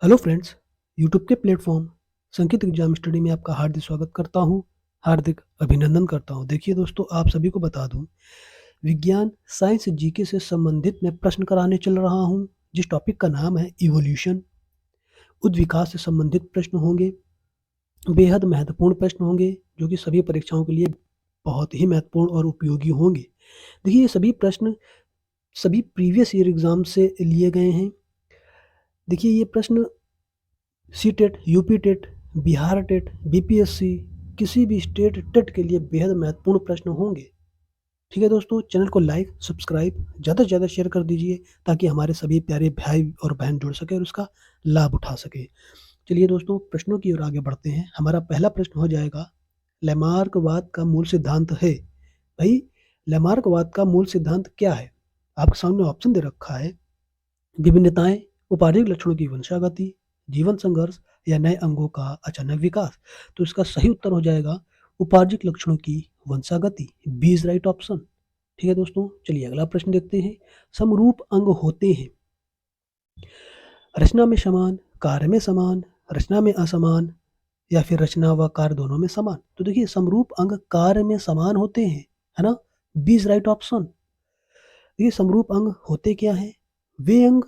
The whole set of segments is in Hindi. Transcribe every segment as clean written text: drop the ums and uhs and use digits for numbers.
हेलो फ्रेंड्स, यूट्यूब के प्लेटफॉर्म संकेत एग्जाम स्टडी में आपका हार्दिक स्वागत करता हूं, हार्दिक अभिनंदन करता हूं। देखिए दोस्तों, आप सभी को बता दूं, विज्ञान साइंस जीके से संबंधित मैं प्रश्न कराने चल रहा हूं, जिस टॉपिक का नाम है इवोल्यूशन। उद्विकास से संबंधित प्रश्न होंगे, बेहद महत्वपूर्ण प्रश्न होंगे, जो कि सभी परीक्षाओं के लिए बहुत ही महत्वपूर्ण और उपयोगी होंगे। देखिए, ये सभी प्रश्न सभी प्रीवियस ईयर एग्जाम से लिए गए हैं। देखिए, ये प्रश्न C TET, UP TET, Bihar TET, BPSC, किसी भी स्टेट टेट के लिए बेहद महत्वपूर्ण प्रश्न होंगे। ठीक है दोस्तों, चैनल को लाइक, सब्सक्राइब ज़्यादा से ज़्यादा शेयर कर दीजिए, ताकि हमारे सभी प्यारे भाई और बहन जुड़ सके और उसका लाभ उठा सके। चलिए दोस्तों, प्रश्नों की ओर आगे बढ़ते हैं। हमारा पहला प्रश्न हो जाएगा, लैमार्कवाद का मूल सिद्धांत है। भाई, लैमार्कवाद का मूल सिद्धांत क्या है? आपके सामने ऑप्शन दे रखा है, विभिन्नताएं, उपाधिक लक्षणों की वंशागति, जीवन संघर्ष या नए अंगों का अचानक विकास। तो इसका सही उत्तर हो जाएगा उपाधिक लक्षणों की वंशागति। B is right option. ठीक है दोस्तों, चलिए अगला प्रश्न देखते हैं। समरूप अंग होते हैं रचना में समान, कार्य में समान, रचना में असमान, या फिर रचना व कार्य दोनों में समान। तो देखिए, समरूप अंग कार्य में समान होते हैं, है ना। B is right option. ये समरूप अंग होते क्या है? वे अंग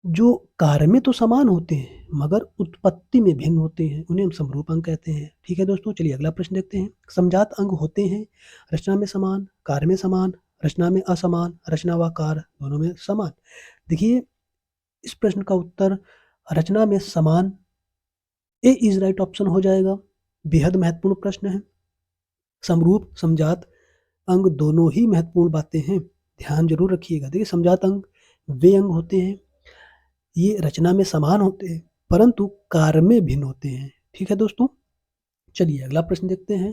जो कार्य में तो समान होते हैं, मगर उत्पत्ति में भिन्न होते हैं, उन्हें हम समरूप अंग कहते हैं। ठीक है दोस्तों, चलिए अगला प्रश्न देखते हैं। समजात अंग होते हैं रचना में समान, कार्य में समान, रचना में असमान, रचना व कार्य दोनों में समान। देखिए, इस प्रश्न का उत्तर रचना में समान, ए इज राइट ऑप्शन हो जाएगा। बेहद महत्वपूर्ण प्रश्न है। समरूप, समजात अंग दोनों ही महत्वपूर्ण बातें हैं, ध्यान जरूर रखिएगा। देखिए, समजात अंग वे अंग होते हैं, ये रचना में समान होते हैं, परंतु कार्य में भिन्न होते हैं। ठीक है दोस्तों, चलिए अगला प्रश्न देखते हैं।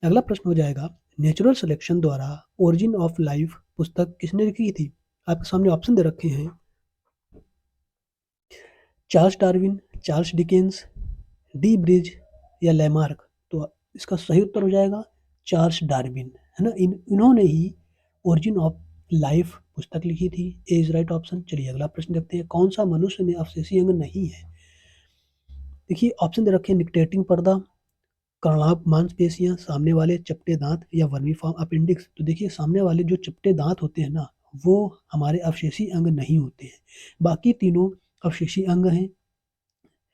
अगला प्रश्न हो जाएगा, नेचुरल सिलेक्शन द्वारा ओरिजिन ऑफ लाइफ पुस्तक किसने लिखी थी? आपके सामने ऑप्शन दे रखे हैं, Charles Darwin, Charles Dickens, D bridge या लैमार्क। तो इसका सही उत्तर हो जाएगा चार्ल्स डार्विन, है ना। इन्होंने ही ओरिजिन ऑफ लाइफ पुस्तक लिखी थी। ए इज राइट ऑप्शन। चलिए अगला प्रश्न देखते हैं। कौन सा मनुष्य में अवशेषी अंग नहीं है? देखिए, ऑप्शन दे रखे हैं, निकटेटिंग पर्दा, कर्णाभ मांसपेशियां, सामने वाले चपटे दांत या वर्मीफॉर्म अपेंडिक्स। तो देखिए, सामने वाले जो चपटे दांत होते हैं ना, वो हमारे अवशेषी अंग नहीं होते हैं, बाकी तीनों अवशेषी अंग हैं।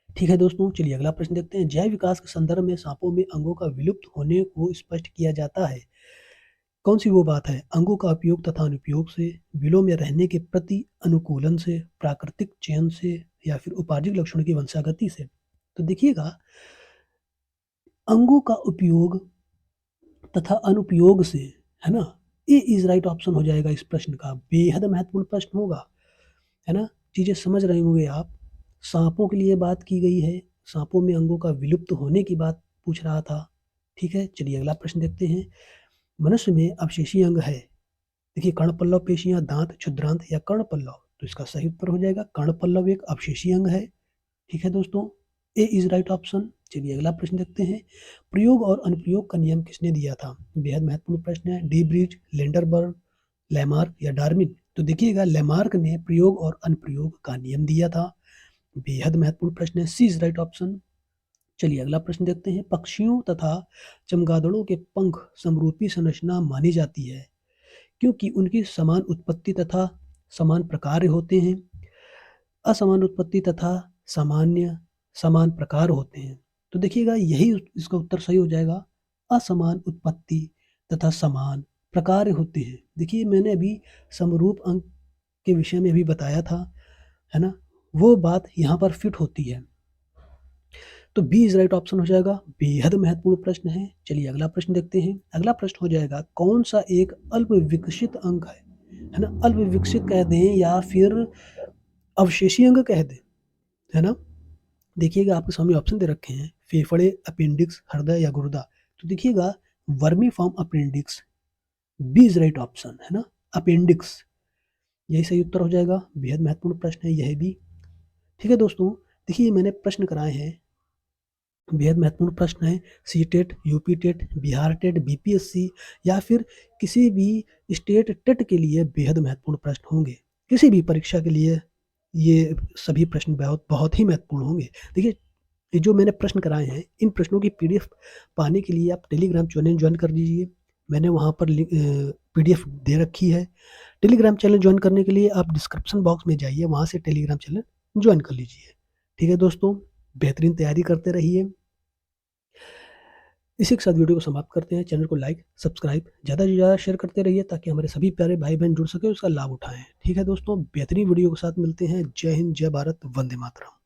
ठीक है दोस्तों, चलिए अगला प्रश्न देखते हैं। जैव विकास के संदर्भ में सांपों में अंगों का विलुप्त होने को स्पष्ट किया जाता है। कौन सी वो बात है? अंगों का उपयोग तथा अनुपयोग से, बिलों में रहने के प्रति अनुकूलन से, प्राकृतिक चयन से, या फिर उपाधिक लक्षणों की वंशागति से। तो देखिएगा, अंगों का उपयोग तथा अनुपयोग से, है ना। ए इज राइट ऑप्शन हो जाएगा इस प्रश्न का। बेहद महत्वपूर्ण प्रश्न होगा, है ना। चीजें समझ रहे होंगे आप। सांपों के लिए बात की गई है, सांपों में अंगों का विलुप्त होने की बात पूछ रहा था। ठीक है, चलिए अगला प्रश्न देखते हैं। मनुष्य में अवशेषी अंग है। देखिए, कर्णपल्लव पेशियां, दांत, क्षुद्रांत या कर्णपल्लव। तो इसका सही उत्तर हो जाएगा कर्णपल्लव एक अवशेषी अंग है। ठीक है दोस्तों, ए इज राइट ऑप्शन। चलिए अगला प्रश्न देखते हैं। प्रयोग और अनुप्रयोग का नियम किसने दिया था? बेहद महत्वपूर्ण प्रश्न है। डी ब्रिज, लेंडरबर्ग, लैमार्क या डार्विन। तो देखिएगा, लैमार्क ने प्रयोग और अनुप्रयोग का नियम दिया था। बेहद महत्वपूर्ण प्रश्न है। सी इज राइट ऑप्शन। चलिए अगला प्रश्न देखते हैं। पक्षियों तथा चमगादड़ों के पंख समरूपी संरचना मानी जाती है, क्योंकि उनकी समान उत्पत्ति तथा समान प्रकार होते हैं। असमान उत्पत्ति तथा सामान्य समान प्रकार होते हैं। तो देखिएगा, यही इसका उत्तर सही हो जाएगा। असमान उत्पत्ति तथा समान प्रकार होते हैं। देखिए, मैंने अभी समरूप अंक के विषय में भी बताया था, है ना। वो बात यहाँ पर फिट होती है। तो बी इज राइट ऑप्शन हो जाएगा। बेहद महत्वपूर्ण प्रश्न है। चलिए अगला प्रश्न देखते हैं। अगला प्रश्न हो जाएगा, कौन सा एक अल्प विकसित अंग है ना। अल्प विकसित कह दें या फिर अवशेषी अंग कह दें, है ना। देखिएगा, आपके सामने ऑप्शन दे रखे हैं, फेफड़े, अपेंडिक्स, हृदय या गुर्दा। तो देखिएगा, vermiform appendix, B is right option, है ना। अपेंडिक्स, यही सही उत्तर हो जाएगा। बेहद महत्वपूर्ण प्रश्न है यह भी। ठीक है दोस्तों, देखिए, मैंने प्रश्न कराए हैं, बेहद महत्वपूर्ण प्रश्न है। C TET, UP TET, Bihar TET, BPSC या फिर किसी भी स्टेट टेट के लिए बेहद महत्वपूर्ण प्रश्न होंगे। किसी भी परीक्षा के लिए ये सभी प्रश्न बहुत ही महत्वपूर्ण होंगे। देखिए, ये जो मैंने प्रश्न कराए हैं, इन प्रश्नों की पीडीएफ पाने के लिए आप टेलीग्राम चैनल जॉइन कर दीजिए। मैंने वहाँ पर पीडीएफ दे रखी है। टेलीग्राम चैनल जॉइन करने के लिए आप डिस्क्रिप्शन बॉक्स में जाइए, वहाँ से टेलीग्राम चैनल जॉइन कर लीजिए। ठीक है दोस्तों, बेहतरीन तैयारी करते रहिए। इसी के साथ वीडियो को समाप्त करते हैं। चैनल को लाइक, सब्सक्राइब ज़्यादा से ज़्यादा शेयर करते रहिए ताकि हमारे सभी प्यारे भाई-बहन जुड़ सकें, उसका लाभ उठाएँ। ठीक है दोस्तों, बेहतरीन वीडियो के साथ मिलते हैं। जय हिंद, जय भारत, वंदे मातरम।